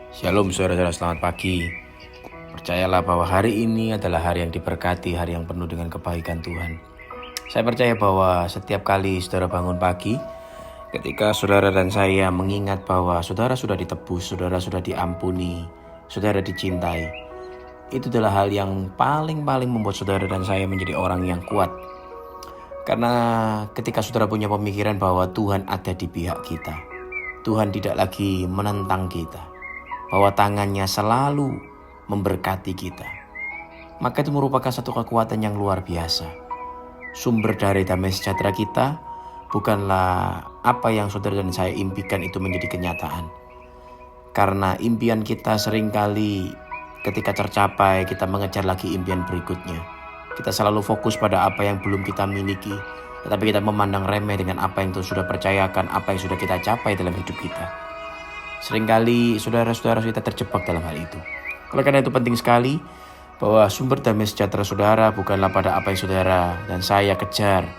Shalom saudara-saudara, selamat pagi. Percayalah bahwa hari ini adalah hari yang diberkati, hari yang penuh dengan kebaikan Tuhan. Saya percaya bahwa setiap kali saudara bangun pagi, ketika saudara dan saya mengingat bahwa saudara sudah ditebus, saudara sudah diampuni, saudara dicintai, itu adalah hal yang paling membuat saudara dan saya menjadi orang yang kuat. Karena ketika saudara punya pemikiran bahwa Tuhan ada di pihak kita, Tuhan tidak lagi menentang kita, bahwa tangannya selalu memberkati kita, maka itu merupakan satu kekuatan yang luar biasa. Sumber dari damai sejahtera kita bukanlah apa yang saudara dan saya impikan itu menjadi kenyataan. Karena impian kita seringkali ketika tercapai, kita mengejar lagi impian berikutnya. Kita selalu fokus pada apa yang belum kita miliki, tetapi kita memandang remeh dengan apa yang Tuhan sudah percayakan, apa yang sudah kita capai dalam hidup kita. Seringkali saudara-saudara kita terjebak dalam hal itu. Oleh karena itu penting sekali bahwa sumber damai sejahtera saudara bukanlah pada apa yang saudara dan saya kejar,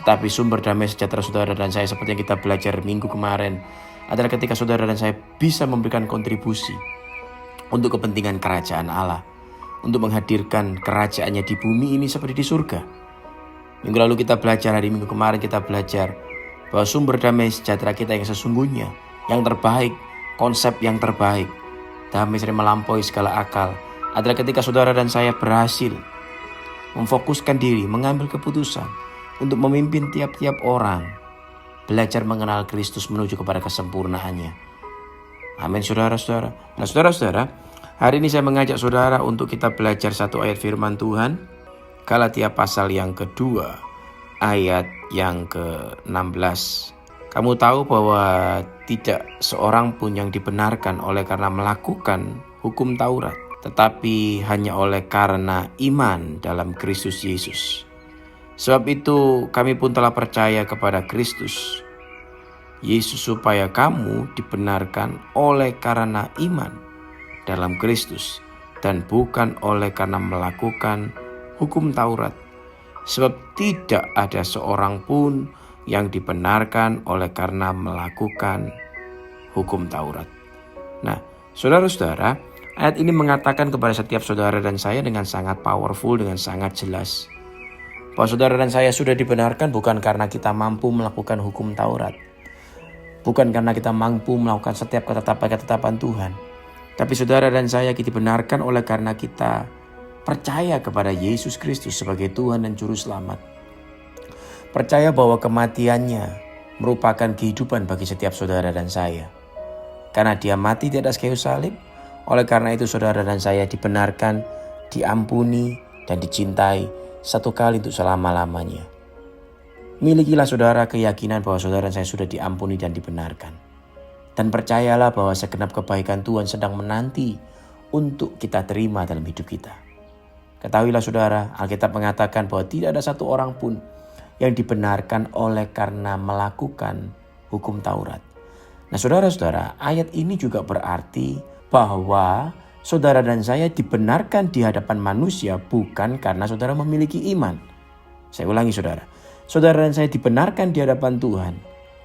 tetapi sumber damai sejahtera saudara dan saya seperti yang kita belajar minggu kemarin adalah ketika saudara dan saya bisa memberikan kontribusi untuk kepentingan kerajaan Allah, untuk menghadirkan kerajaannya di bumi ini seperti di surga. Minggu lalu kita belajar, hari minggu kemarin kita belajar bahwa sumber damai sejahtera kita yang sesungguhnya, yang terbaik, konsep yang terbaik, damai sering melampaui segala akal, adalah ketika saudara dan saya berhasil memfokuskan diri, mengambil keputusan untuk memimpin tiap-tiap orang belajar mengenal Kristus menuju kepada kesempurnaannya. Amin saudara-saudara. Nah saudara-saudara, hari ini saya mengajak saudara untuk kita belajar satu ayat firman Tuhan, Galatia pasal yang kedua, ayat yang ke-16. Kamu tahu bahwa tidak seorang pun yang dibenarkan oleh karena melakukan hukum Taurat, tetapi hanya oleh karena iman dalam Kristus Yesus. Sebab itu kami pun telah percaya kepada Kristus Yesus supaya kamu dibenarkan oleh karena iman dalam Kristus dan bukan oleh karena melakukan hukum Taurat. Sebab tidak ada seorang pun yang dibenarkan oleh karena melakukan hukum Taurat. Nah, saudara-saudara, ayat ini mengatakan kepada setiap saudara dan saya dengan sangat powerful, dengan sangat jelas, bahwa saudara dan saya sudah dibenarkan bukan karena kita mampu melakukan hukum Taurat, bukan karena kita mampu melakukan setiap ketetapan-ketetapan Tuhan, tapi saudara dan saya dibenarkan oleh karena kita percaya kepada Yesus Kristus sebagai Tuhan dan Juru Selamat. Percaya bahwa kematiannya merupakan kehidupan bagi setiap saudara dan saya. Karena dia mati di atas kayu salib, oleh karena itu saudara dan saya dibenarkan, diampuni, dan dicintai satu kali untuk selama-lamanya. Milikilah saudara keyakinan bahwa saudara dan saya sudah diampuni dan dibenarkan. Dan percayalah bahwa segenap kebaikan Tuhan sedang menanti untuk kita terima dalam hidup kita. Ketahuilah saudara, Alkitab mengatakan bahwa tidak ada satu orang pun yang dibenarkan oleh karena melakukan hukum Taurat. Nah saudara-saudara, ayat ini juga berarti bahwa saudara dan saya dibenarkan di hadapan manusia bukan karena saudara memiliki iman. Saya ulangi saudara, saudara dan saya dibenarkan di hadapan Tuhan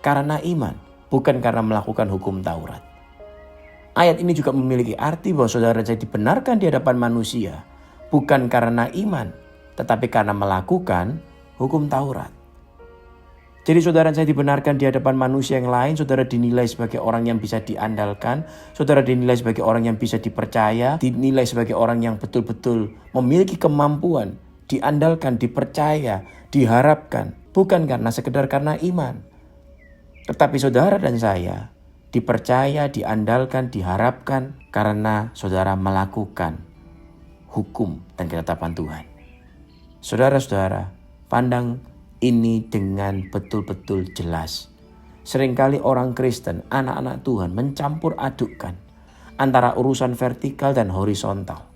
karena iman, bukan karena melakukan hukum Taurat. Ayat ini juga memiliki arti bahwa saudara dan saya dibenarkan di hadapan manusia bukan karena iman, tetapi karena melakukan hukum Taurat. Jadi saudara saya dibenarkan di hadapan manusia yang lain, saudara dinilai sebagai orang yang bisa diandalkan, saudara dinilai sebagai orang yang bisa dipercaya, dinilai sebagai orang yang betul-betul memiliki kemampuan, diandalkan, dipercaya, diharapkan, bukan karena sekedar karena iman. Tetapi saudara dan saya dipercaya, diandalkan, diharapkan karena saudara melakukan hukum dan ketetapan Tuhan. Saudara-saudara, pandang ini dengan betul-betul jelas. Seringkali orang Kristen, anak-anak Tuhan mencampur adukkan antara urusan vertikal dan horizontal.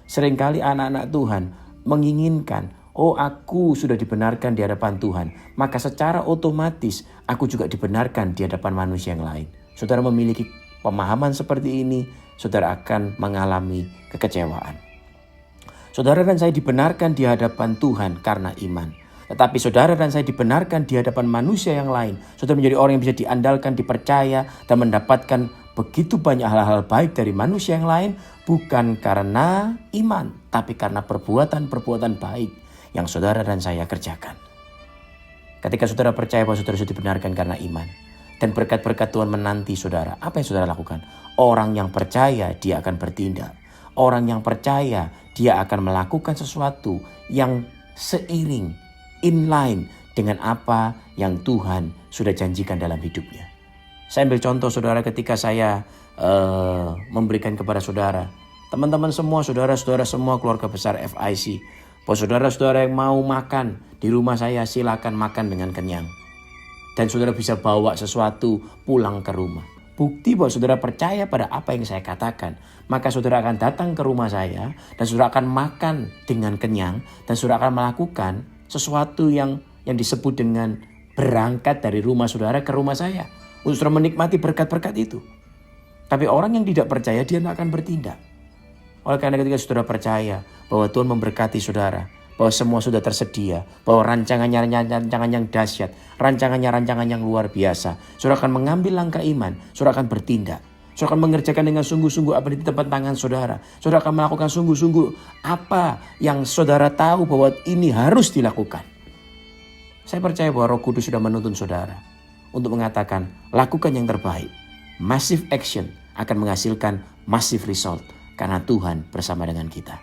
Seringkali anak-anak Tuhan menginginkan, oh aku sudah dibenarkan di hadapan Tuhan, maka secara otomatis aku juga dibenarkan di hadapan manusia yang lain. Saudara memiliki pemahaman seperti ini, saudara akan mengalami kekecewaan. Saudara dan saya dibenarkan di hadapan Tuhan karena iman. Tetapi saudara dan saya dibenarkan di hadapan manusia yang lain. Saudara menjadi orang yang bisa diandalkan, dipercaya, dan mendapatkan begitu banyak hal-hal baik dari manusia yang lain bukan karena iman, tapi karena perbuatan-perbuatan baik yang saudara dan saya kerjakan. Ketika saudara percaya bahwa saudara sudah dibenarkan karena iman, dan berkat-berkat Tuhan menanti saudara, apa yang saudara lakukan? Orang yang percaya dia akan bertindak. Orang yang percaya dia akan melakukan sesuatu yang seiring, inline dengan apa yang Tuhan sudah janjikan dalam hidupnya. Saya ambil contoh saudara ketika saya memberikan kepada saudara, teman-teman semua, saudara-saudara semua keluarga besar FIC, bahwa saudara-saudara yang mau makan di rumah saya silakan makan dengan kenyang. Dan saudara bisa bawa sesuatu pulang ke rumah. Bukti bahwa saudara percaya pada apa yang saya katakan, maka saudara akan datang ke rumah saya dan saudara akan makan dengan kenyang dan saudara akan melakukan sesuatu yang disebut dengan berangkat dari rumah saudara ke rumah saya untuk saudara menikmati berkat-berkat itu. Tapi orang yang tidak percaya dia tidak akan bertindak. Oleh karena ketika saudara percaya bahwa Tuhan memberkati saudara, bahwa semua sudah tersedia, bahwa rancangan yang dahsyat, rancangan yang luar biasa, saudara akan mengambil langkah iman, saudara akan bertindak. Saudara akan mengerjakan dengan sungguh-sungguh apa di depan tangan saudara. Saudara akan melakukan sungguh-sungguh apa yang saudara tahu bahwa ini harus dilakukan. Saya percaya bahwa Roh Kudus sudah menuntun saudara untuk mengatakan, lakukan yang terbaik. Massive action akan menghasilkan massive result karena Tuhan bersama dengan kita.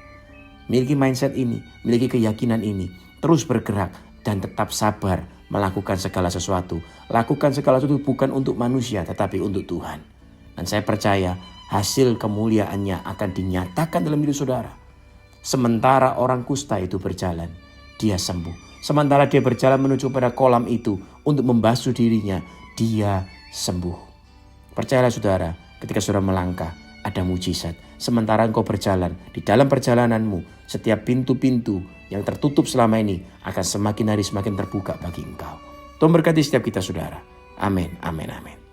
Miliki mindset ini, miliki keyakinan ini, terus bergerak dan tetap sabar melakukan segala sesuatu. Lakukan segala sesuatu bukan untuk manusia tetapi untuk Tuhan. Dan saya percaya hasil kemuliaannya akan dinyatakan dalam hidup saudara. Sementara orang kusta itu berjalan, dia sembuh. Sementara dia berjalan menuju pada kolam itu untuk membasuh dirinya, dia sembuh. Percayalah saudara, ketika saudara melangkah, ada mujizat. Sementara engkau berjalan, di dalam perjalananmu, setiap pintu-pintu yang tertutup selama ini akan semakin hari semakin terbuka bagi engkau. Tuhan berkati setiap kita saudara. Amin, amin, amin.